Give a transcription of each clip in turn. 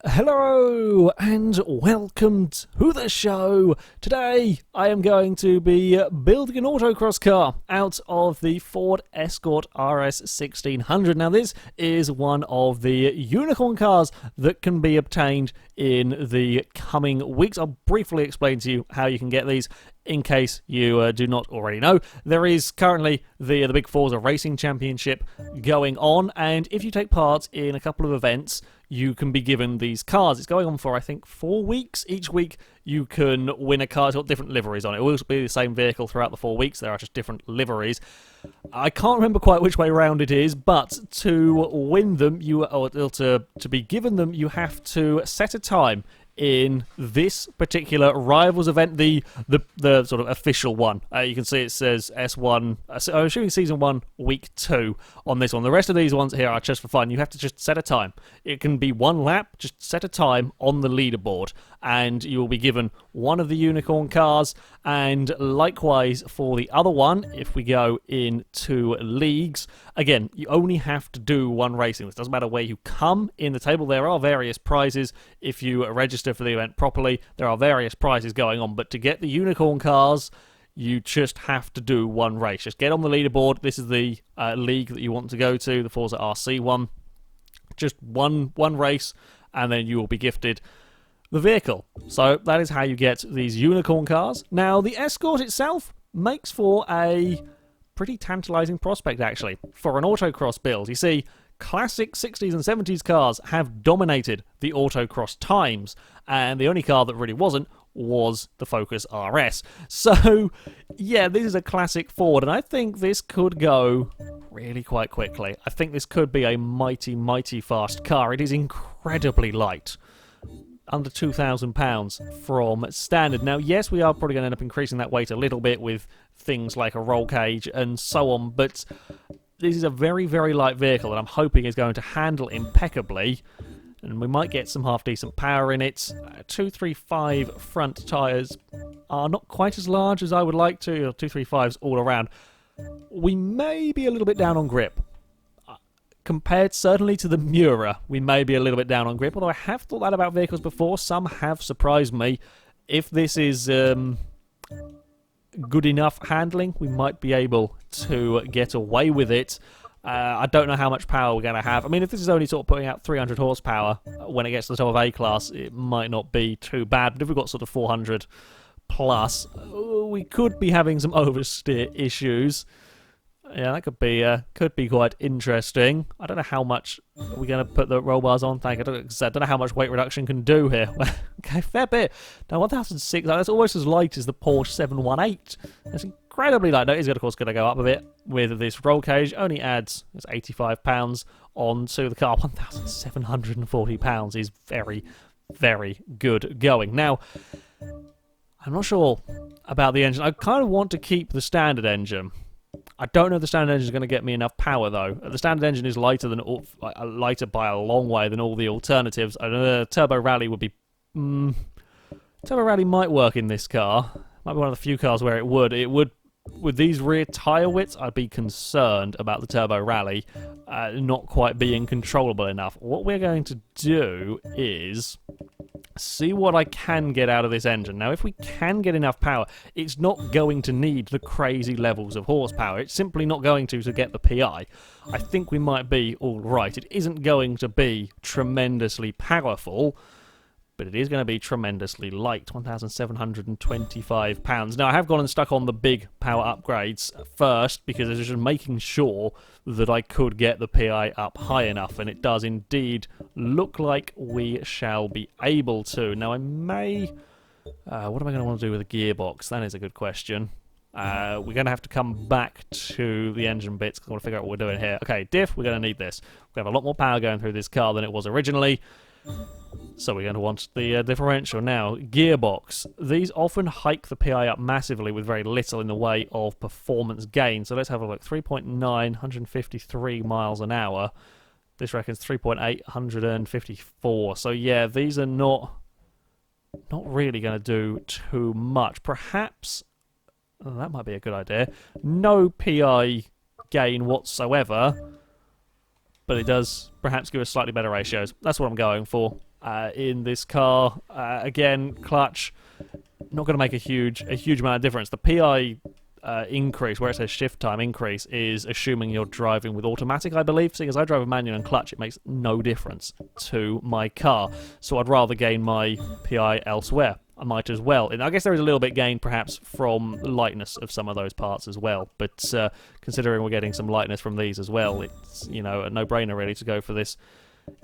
Hello and welcome to the show. Today I am going to be building an autocross car out of the Ford Escort Rs1600. Now this is one of the unicorn cars that can be obtained in the coming weeks. I'll briefly explain to you how you can get these in case you do not already know. There is currently the big Forza Racing Championship going on, and if you take part in a couple of events, you can be given these cars. It's going on for, I think, 4 weeks. Each week you can win a car. It's got different liveries on it. It will be the same vehicle throughout the 4 weeks. There are just different liveries. I can't remember quite which way round it is, but to win them, to be given them, you have to set a time in this particular Rivals event, the sort of official one. You can see it says S1, I'm assuming Season 1, Week 2 on this one. The rest of these ones here are just for fun. You have to just set a time. It can be one lap, just set a time on the leaderboard, and you will be given one of the unicorn cars. And likewise for the other one, if we go into leagues, again, you only have to do one racing. This doesn't matter where you come in the table. There are various prizes if you register for the event properly. There are various prizes going on, but to get the unicorn cars, you just have to do one race. Just get on the leaderboard. This is the league that you want to go to, the Forza RC one. Just one race, and then you will be gifted the vehicle. So that is how you get these unicorn cars. Now, the Escort itself makes for a pretty tantalizing prospect, actually, for an autocross build. You see, classic 60s and 70s cars have dominated the autocross times, and the only car that really wasn't was the Focus RS. So, yeah, this is a classic Ford, and I think this could go really quite quickly. I think this could be a mighty, mighty fast car. It is incredibly light. Under £2,000 from standard. Now, yes, we are probably going to end up increasing that weight a little bit with things like a roll cage and so on, but this is a very, very light vehicle that I'm hoping is going to handle impeccably, and we might get some half-decent power in it. 235 front tyres are not quite as large as I would like to, 235s all around. We may be a little bit down on grip. Compared certainly to the Miura, we may be a little bit down on grip, although I have thought that about vehicles before. Some have surprised me. If this is good enough handling, we might be able to get away with it. I don't know how much power we're going to have. I mean, if this is only sort of putting out 300 horsepower when it gets to the top of A-Class, it might not be too bad. But if we've got sort of 400 plus, we could be having some oversteer issues. Yeah, that could be quite interesting. I don't know how much we're going to put the roll bars on. I don't know how much weight reduction can do here. Okay, fair bit. Now, 1,006, that's almost as light as the Porsche 718. That's incredibly light. Now, it is, of course, going to go up a bit with this roll cage. Only adds £85 onto the car. £1,740 is very, very good going. Now, I'm not sure about the engine. I kind of want to keep the standard engine. I don't know if the standard engine is going to get me enough power, though. The standard engine is lighter by a long way than all the alternatives. Turbo Rally would be... Turbo Rally might work in this car. Might be one of the few cars where it would. It would, with these rear tyre widths, I'd be concerned about the Turbo Rally not quite being controllable enough. What we're going to do is see what I can get out of this engine. Now, if we can get enough power, it's not going to need the crazy levels of horsepower. It's simply not going to get the PI. I think we might be all right. It isn't going to be tremendously powerful, but it is going to be tremendously light, £1,725. Now, I have gone and stuck on the big power upgrades first, because I was just making sure that I could get the PI up high enough, and it does indeed look like we shall be able to. Now, I may... what am I going to want to do with a gearbox? That is a good question. We're going to have to come back to the engine bits, because I want to figure out what we're doing here. Okay, diff, we're going to need this. We're going to have a lot more power going through this car than it was originally. So we're going to want the differential. Now, gearbox. These often hike the PI up massively with very little in the way of performance gain. So let's have a look. 3.9, 153 miles an hour. This reckons 3.8, 154. So yeah, these are not really going to do too much. Perhaps, that might be a good idea. No PI gain whatsoever, but it does perhaps give us slightly better ratios. That's what I'm going for. in this car. Again, clutch, not going to make a huge amount of difference. The PI increase, where it says shift time increase, is assuming you're driving with automatic, I believe. Seeing as I drive a manual and clutch, it makes no difference to my car. So I'd rather gain my PI elsewhere. I might as well. And I guess there is a little bit gained, perhaps, from lightness of some of those parts as well. But considering we're getting some lightness from these as well, it's, you know, a no-brainer really to go for this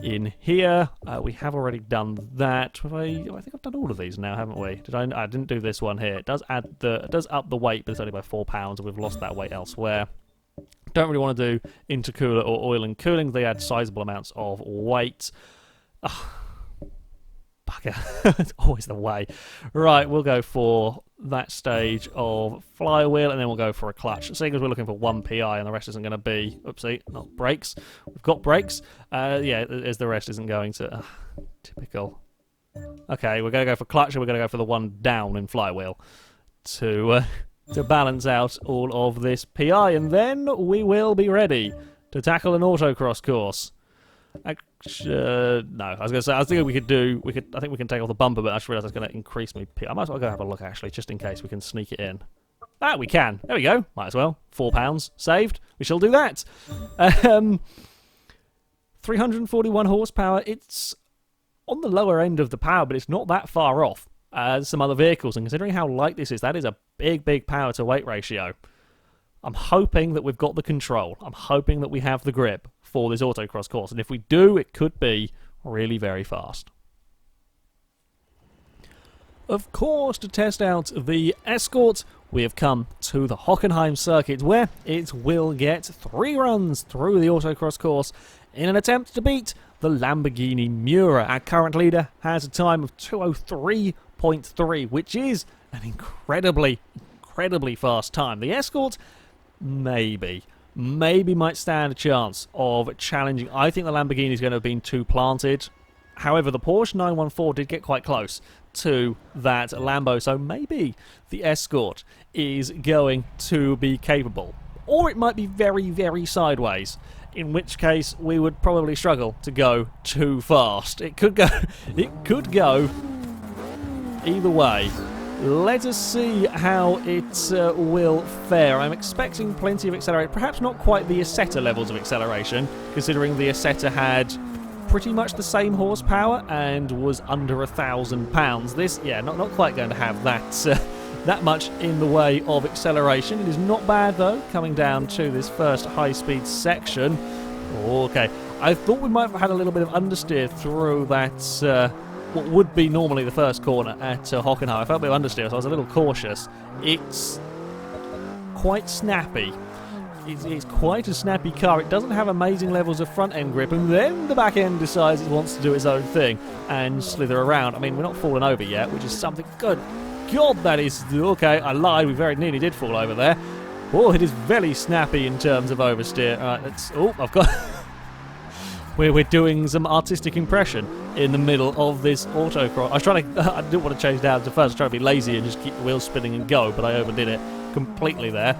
in here. We have already done that. I think I've done all of these now, haven't we? I didn't do this one here. It does up the weight, but it's only by 4 pounds, and we've lost that weight elsewhere. Don't really want to do intercooler or oil and cooling. They add sizable amounts of weight. Bugger. It's always the way. Right, we'll go for that stage of flywheel, and then we'll go for a clutch. Seeing as we're looking for 1 PI and the rest isn't going to be, oopsie, not brakes. We've got brakes. Yeah, as the rest isn't going to. Typical. Okay, we're going to go for clutch, and we're going to go for the 1 down in flywheel to balance out all of this PI, and then we will be ready to tackle an autocross course. No, I was going to say, I was thinking I think we can take off the bumper, but I just realised it's going to increase me. I might as well go have a look, actually, just in case we can sneak it in. Ah, we can. There we go. Might as well. £4 saved. We shall do that. 341 horsepower. It's on the lower end of the power, but it's not that far off as some other vehicles. And considering how light this is, that is a big power to weight ratio. I'm hoping that we've got the control. I'm hoping that we have the grip for this autocross course. And if we do, it could be really very fast. Of course, to test out the Escort, we have come to the Hockenheim circuit, where it will get 3 runs through the autocross course in an attempt to beat the Lamborghini Miura. Our current leader has a time of 2:03.3, which is an incredibly fast time. The Escort maybe might stand a chance of challenging. I think the Lamborghini is going to have been too planted. However, the Porsche 914 did get quite close to that Lambo, so maybe the Escort is going to be capable. Or it might be very sideways, in which case we would probably struggle to go too fast. It could go either way. Let us see how it will fare. I'm expecting plenty of acceleration, perhaps not quite the Isetta levels of acceleration, considering the Isetta had pretty much the same horsepower and was under 1,000 pounds. This, yeah, not quite going to have that much in the way of acceleration. It is not bad, though, coming down to this first high-speed section. Okay, I thought we might have had a little bit of understeer through that what would be normally the first corner at Hockenheim. I felt a bit of understeer, so I was a little cautious. It's quite snappy. It's quite a snappy car. It doesn't have amazing levels of front-end grip, and then the back end decides it wants to do its own thing and slither around. I mean, we're not falling over yet, which is something good. God, that is... Okay, I lied. We very nearly did fall over there. Oh, it is very snappy in terms of oversteer. All right, let's... Oh, I've got... We're doing some artistic impression in the middle of this autocross. I was trying to... I didn't want to change down to first. I was trying to be lazy and just keep the wheels spinning and go, but I overdid it completely there.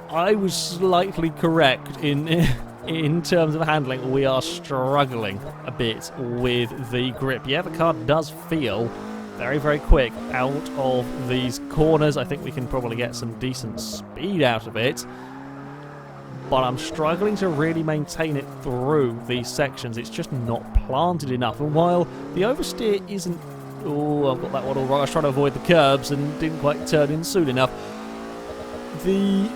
I was slightly correct in terms of handling. We are struggling a bit with the grip. Yeah, the car does feel very quick out of these corners. I think we can probably get some decent speed out of it, but I'm struggling to really maintain it through these sections. It's just not planted enough. And while the oversteer isn't... Oh, I've got that one all wrong. I was trying to avoid the curbs and didn't quite turn in soon enough. The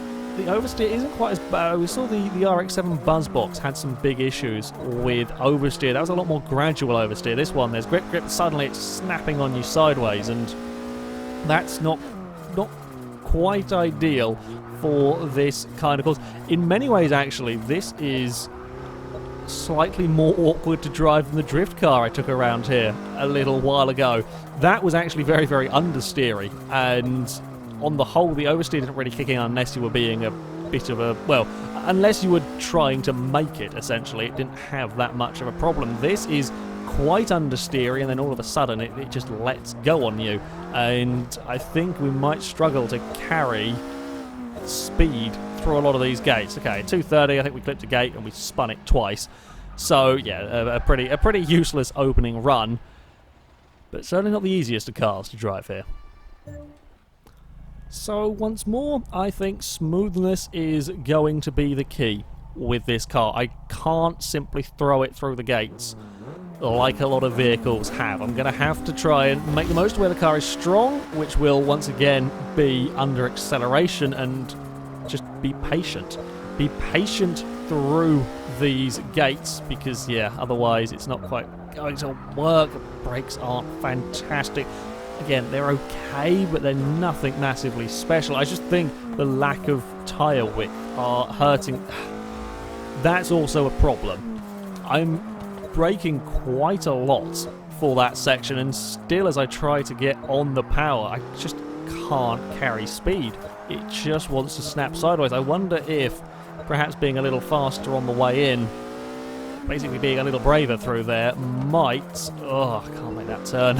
oversteer isn't quite as bad. We saw the RX-7 Buzzbox had some big issues with oversteer. That was a lot more gradual oversteer. This one, there's grip, suddenly it's snapping on you sideways, and that's not quite ideal for this kind of course. In many ways, actually, this is slightly more awkward to drive than the drift car I took around here a little while ago. That was actually very understeery, and on the whole, the oversteer didn't really kick in unless you were being a bit of a... Well, unless you were trying to make it, essentially. It didn't have that much of a problem. This is quite understeery, and then all of a sudden it just lets go on you. And I think we might struggle to carry speed through a lot of these gates. Okay, 230, I think we clipped a gate and we spun it twice. So yeah, a pretty useless opening run, but certainly not the easiest of cars to drive here. So once more, I think smoothness is going to be the key with this car. I can't simply throw it through the gates like a lot of vehicles have. I'm going to have to try and make the most of where the car is strong, which will once again be under acceleration, and just be patient. Be patient through these gates, because yeah, otherwise it's not quite going to work. The brakes aren't fantastic. Again, they're okay, but they're nothing massively special. I just think the lack of tyre width are hurting. That's also a problem. I'm braking quite a lot for that section, and still as I try to get on the power, I just can't carry speed. It just wants to snap sideways. I wonder if perhaps being a little faster on the way in, basically being a little braver through there, might... Oh, I can't make that turn.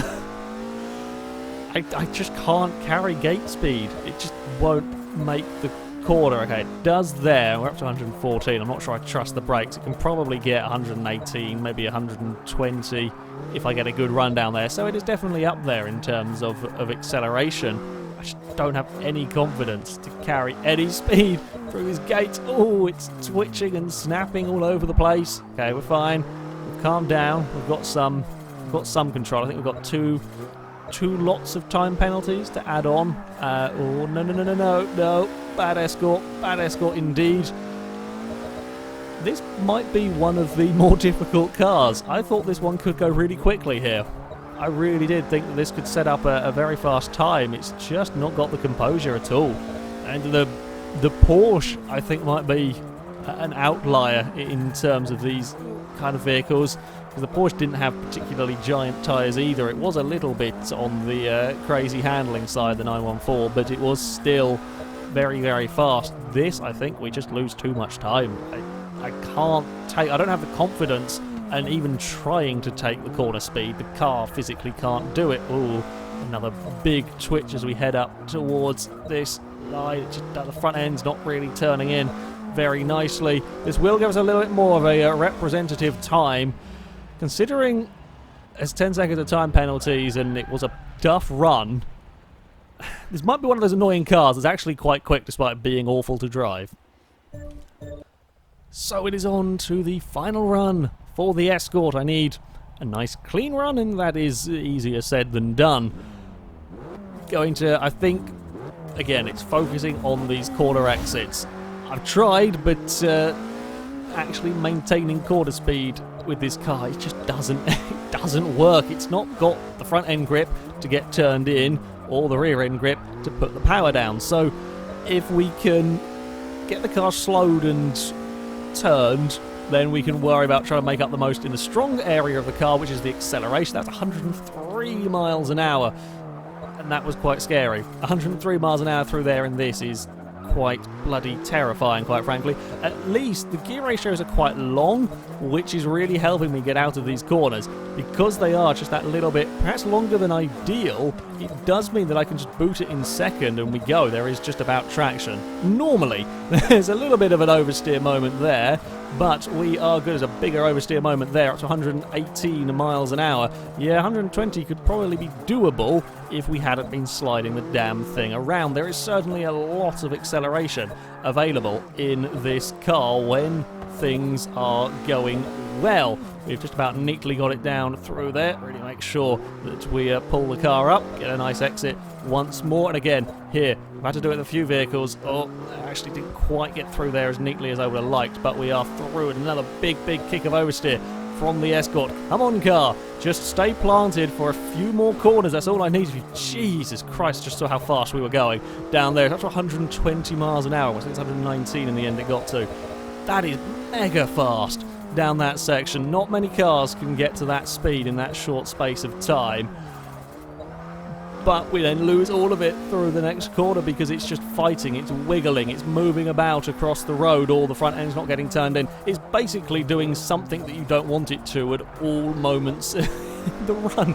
I just can't carry gate speed. It just won't make the corner. Okay, it does there. We're up to 114. I'm not sure I trust the brakes. It can probably get 118, maybe 120 if I get a good run down there. So it is definitely up there in terms of acceleration. I just don't have any confidence to carry any speed through this gate. Oh, it's twitching and snapping all over the place. Okay, we're fine. We've calmed down. We've got some control. I think we've got two lots of time penalties to add on. Oh, no. Bad Escort indeed. This might be one of the more difficult cars. I thought this one could go really quickly here. I really did think that this could set up a very fast time. It's just not got the composure at all. And the Porsche, I think, might be an outlier in terms of these kind of vehicles. The Porsche didn't have particularly giant tyres either. It was a little bit on the crazy handling side, the 914, but it was still very, very fast. This, I think, we just lose too much time. I don't have the confidence, and even trying to take the corner speed, the car physically can't do it. Ooh, another big twitch as we head up towards this line. The front end's not really turning in very nicely. This will give us a little bit more of a representative time. Considering it's 10 seconds of time penalties and it was a tough run, this might be one of those annoying cars that's actually quite quick despite being awful to drive. So it is on to the final run for the Escort. I need a nice clean run, and that is easier said than done. Going to, I think, again, it's focusing on these corner exits. I've tried, but actually maintaining quarter speed with this car, it just doesn't work. It's not got the front end grip to get turned in, or the rear end grip to put the power down. So if we can get the car slowed and turned, then we can worry about trying to make up the most in the strong area of the car, which is the acceleration. That's 103 miles an hour, and that was quite scary. 103 miles an hour through there, and this is quite bloody terrifying, quite frankly. At least the gear ratios are quite long, which is really helping me get out of these corners. Because they are just that little bit, perhaps longer than ideal, it does mean that I can just boot it in second and we go. There is just about traction. Normally, there's a little bit of an oversteer moment there, but we are good. As a bigger oversteer moment there, up to 118 miles an hour. Yeah, 120 could probably be doable if we hadn't been sliding the damn thing around. There is certainly a lot of acceleration available in this car when things are going well. We've just about neatly got it down through there. Really make sure that we pull the car up, get a nice exit once more. And again, here, I've had to do it with a few vehicles. Oh, I actually didn't quite get through there as neatly as I would have liked, but we are through. And another big kick of oversteer from the Escort. Come on, car. Just stay planted for a few more corners. That's all I need. Jesus Christ, just saw how fast we were going down there. It's up to 120 miles an hour. I think it's 119 in the end it got to. That is mega fast down that section. Not many cars can get to that speed in that short space of time. But we then lose all of it through the next corner because it's just fighting, it's wiggling, it's moving about across the road, or the front end's not getting turned in. It's basically doing something that you don't want it to at all moments in the run.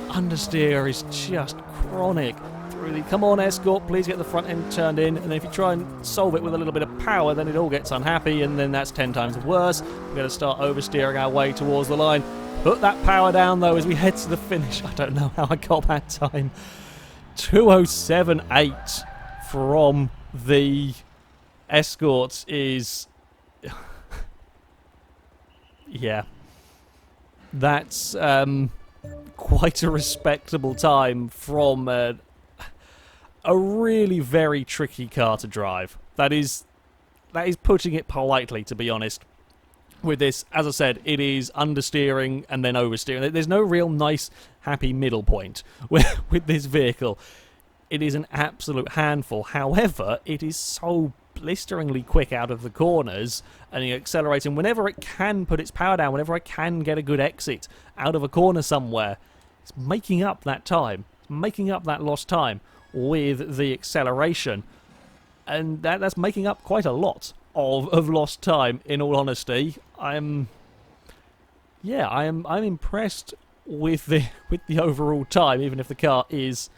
Understeer is just chronic through really. Come on, Escort, please get the front end turned in, and then if you try and solve it with a little bit of power, then it all gets unhappy, and then that's 10 times worse. We're going to start oversteering our way towards the line. Put that power down, though, as we head to the finish. I don't know how I got that time. 2:07.8 from the Escort is... yeah. That's quite a respectable time from a really very tricky car to drive. That is putting it politely, to be honest. With this, as I said, it is understeering and then oversteering. There's no real nice, happy middle point with this vehicle. It is an absolute handful. However, it is so blisteringly quick out of the corners and accelerating whenever it can put its power down, whenever I can get a good exit out of a corner somewhere. It's making up that time, making up that lost time with the acceleration, and that's making up quite a lot of lost time, in all honesty. I'm impressed with the overall time, even if the car is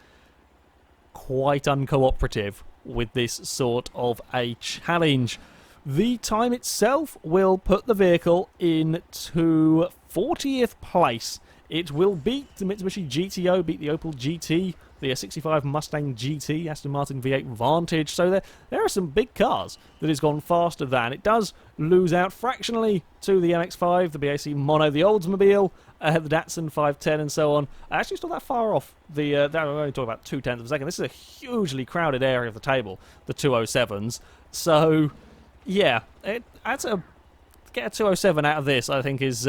quite uncooperative with this sort of a challenge. The time itself will put the vehicle into 40th place. It will beat the Mitsubishi GTO, beat the Opel GT, the 65 Mustang GT, Aston Martin V8 Vantage. So there are some big cars that has gone faster than. It does lose out fractionally to the MX-5, the BAC Mono, the Oldsmobile, the Datsun 510 and so on. Actually, it's not that far off. We're only talking about 0.2 of a second. This is a hugely crowded area of the table, the 207s. So, yeah, get a 207 out of this, I think, is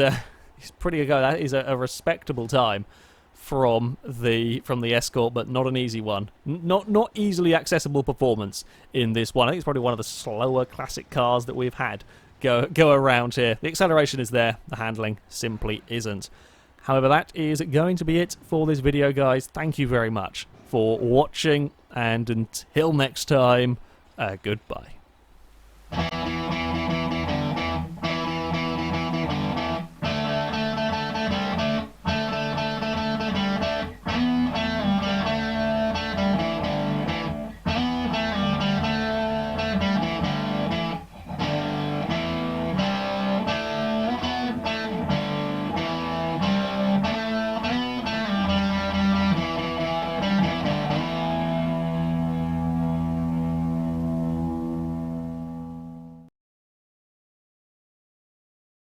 pretty good. That is a respectable time from the Escort, but not an easy one. Not easily accessible performance in this one. I think it's probably one of the slower classic cars that we've had go around here. The acceleration is there, the handling simply isn't. However, that is going to be it for this video, guys. Thank you very much for watching, and until next time, goodbye.